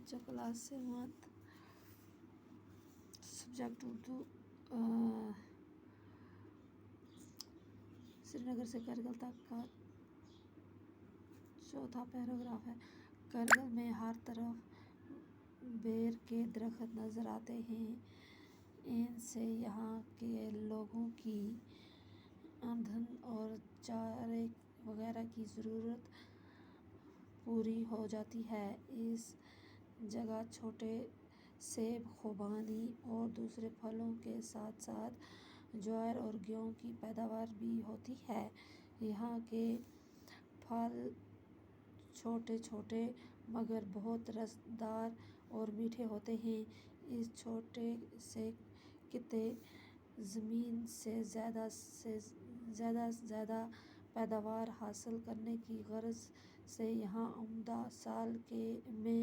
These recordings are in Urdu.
بچہ کلاس 7 سبجیکٹ اردو سری نگر سے کرگل تک کا چوتھا پیراگراف ہے۔ کرگل میں ہر طرف بیر کے درخت نظر آتے ہیں۔ ان سے یہاں کے لوگوں کی ایندھن اور چارے وغیرہ کی ضرورت پوری ہو جاتی ہے۔ اس جگہ چھوٹے سیب، خوبانی اور دوسرے پھلوں کے ساتھ ساتھ جوار اور گیہوں کی پیداوار بھی ہوتی ہے۔ یہاں کے پھل چھوٹے چھوٹے مگر بہت رسدار اور میٹھے ہوتے ہیں۔ اس چھوٹے سے خطے زمین سے زیادہ سے زیادہ پیداوار حاصل کرنے کی غرض سے یہاں عمدہ سال میں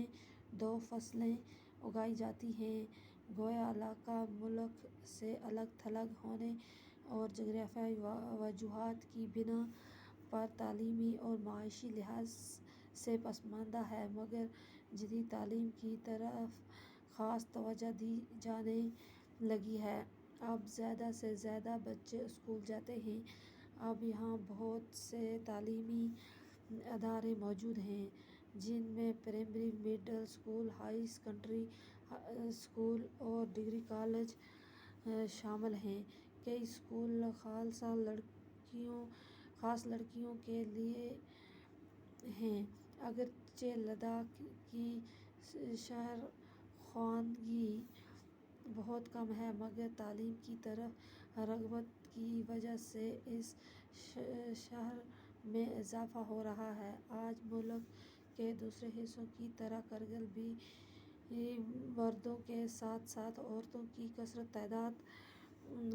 2 فصلیں اگائی جاتی ہیں۔ گویا علاقہ ملک سے الگ تھلگ ہونے اور جغرافیائی وجوہات کی بنا پر تعلیمی اور معاشی لحاظ سے پسماندہ ہے، مگر جدید تعلیم کی طرف خاص توجہ دی جانے لگی ہے۔ اب زیادہ سے زیادہ بچے اسکول جاتے ہیں۔ اب یہاں بہت سے تعلیمی ادارے موجود ہیں، جن میں primary, middle school, high secondary school اور ڈگری کالج شامل ہیں۔ کئی اسکول خاص لڑکیوں کے لیے ہیں۔ اگرچہ لداخ کی شہر خواندگی بہت کم ہے، مگر تعلیم کی طرف رغبت کی وجہ سے اس شہر میں اضافہ ہو رہا ہے۔ آج ملک کے دوسرے حصوں کی طرح کرگل بھی مردوں کے ساتھ ساتھ عورتوں کی کثیر تعداد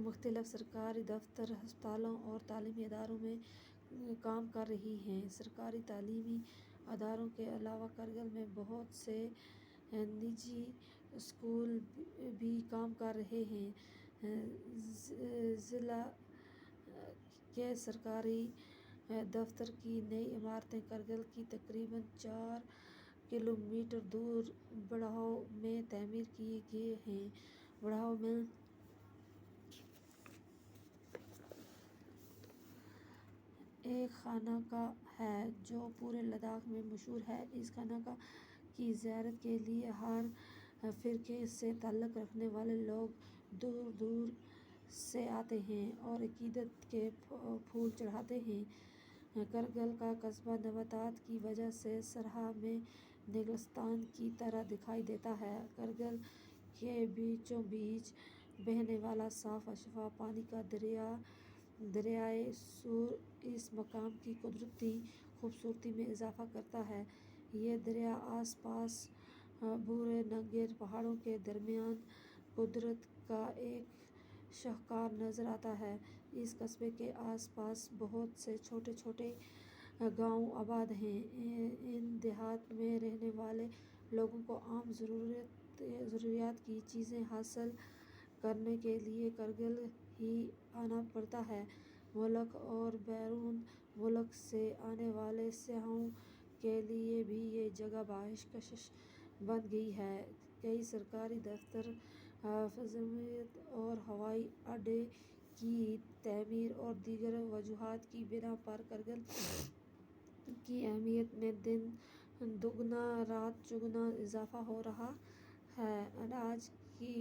مختلف سرکاری دفاتر، ہسپتالوں اور تعلیمی اداروں میں کام کر رہی ہے۔ سرکاری تعلیمی اداروں کے علاوہ کرگل میں بہت سے نجی اسکول بھی کام کر رہے ہیں۔ ضلع کے سرکاری دفاتر کی نئی عمارتیں کرگل سے تقریباً 4 کلومیٹر دور بڑھاؤ میں تعمیر کی گئی ہیں۔ بڑھاؤ میں ایک خانقاہ ہے جو پورے لداخ میں مشہور ہے۔ اس خانقاہ کی زیارت کے لیے ہر فرقے سے تعلق رکھنے والے لوگ دور دور سے آتے ہیں اور عقیدت کے پھول چڑھاتے ہیں۔ کرگل کا قصبہ نباتات کی وجہ سے صحرا میں ریگستان کی طرح دکھائی دیتا ہے۔ کرگل کے بیچوں بیچ بہنے والا صاف و شفاف پانی کا دریائے سور اس مقام کی قدرتی خوبصورتی میں اضافہ کرتا ہے۔ یہ دریا آس پاس بھورے ننگے پہاڑوں کے درمیان قدرت کا ایک شاہکار نظر آتا ہے۔ اس قصبے کے آس پاس بہت سے چھوٹے چھوٹے گاؤں آباد ہیں۔ ان دیہات میں رہنے والے لوگوں کو عام ضروریات کی چیزیں حاصل کرنے کے لیے کرگل ہی آنا پڑتا ہے۔ ملک اور بیرون ملک سے آنے والے سیاحوں کے لیے بھی یہ جگہ باعث کشش بن گئی ہے۔ کئی سرکاری دفاتر، فضائیہ اور ہوائی اڈے کی تعمیر اور دیگر وجوہات کی بنا پر کرگل کی اہمیت میں دن دگنا رات چوگنا اضافہ ہو رہا ہے۔ اناج کی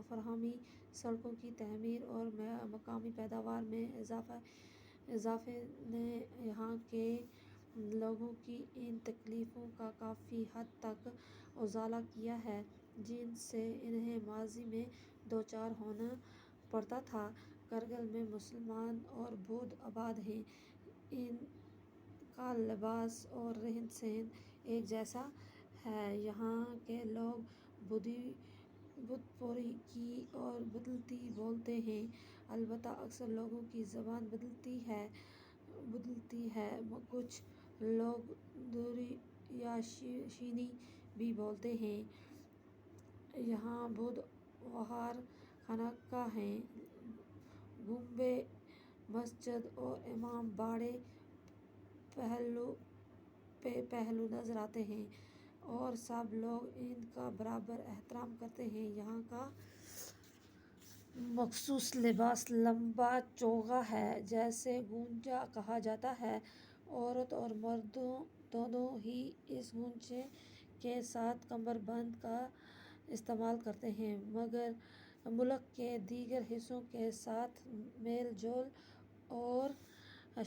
فراہمی، سڑکوں کی تعمیر اور مقامی پیداوار میں اضافے نے یہاں کے لوگوں کی ان تکلیفوں کا کافی حد تک ازالہ کیا ہے، جن سے انہیں ماضی میں دوچار ہونا پڑتا تھا۔ کرگل میں مسلمان اور بودھ آباد ہیں۔ ان کا لباس اور رہن سہن ایک جیسا ہے۔ یہاں کے لوگ بت پرستی اور بدلتی بولتے ہیں۔ البتہ اکثر لوگوں کی زبان بدلتی ہے۔ کچھ لوگ دوری یا چینی بھی بولتے ہیں۔ یہاں بدھ وہار، خانقاہ ہیں، گنبد، مسجد اور امام باڑے پہلو نظر آتے ہیں۔ اور سب لوگ ان کا برابر احترام کرتے ہیں۔ یہاں کا مخصوص لباس لمبا چوغا ہے جسے گونچا کہا جاتا ہے۔ عورت اور مرد دونوں ہی اس گونچے کے ساتھ کمر بند کا استعمال کرتے ہیں، مگر ملک کے دیگر حصوں کے ساتھ میل جول اور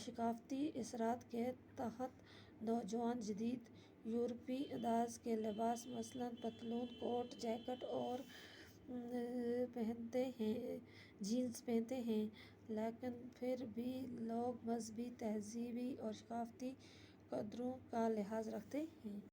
ثقافتی اثرات کے تحت نوجوان جدید یورپی انداز کے لباس مثلاً پتلون، کوٹ، جیکٹ اور جینز پہنتے ہیں، لیکن پھر بھی لوگ مذہبی، تہذیبی اور ثقافتی قدروں کا لحاظ رکھتے ہیں۔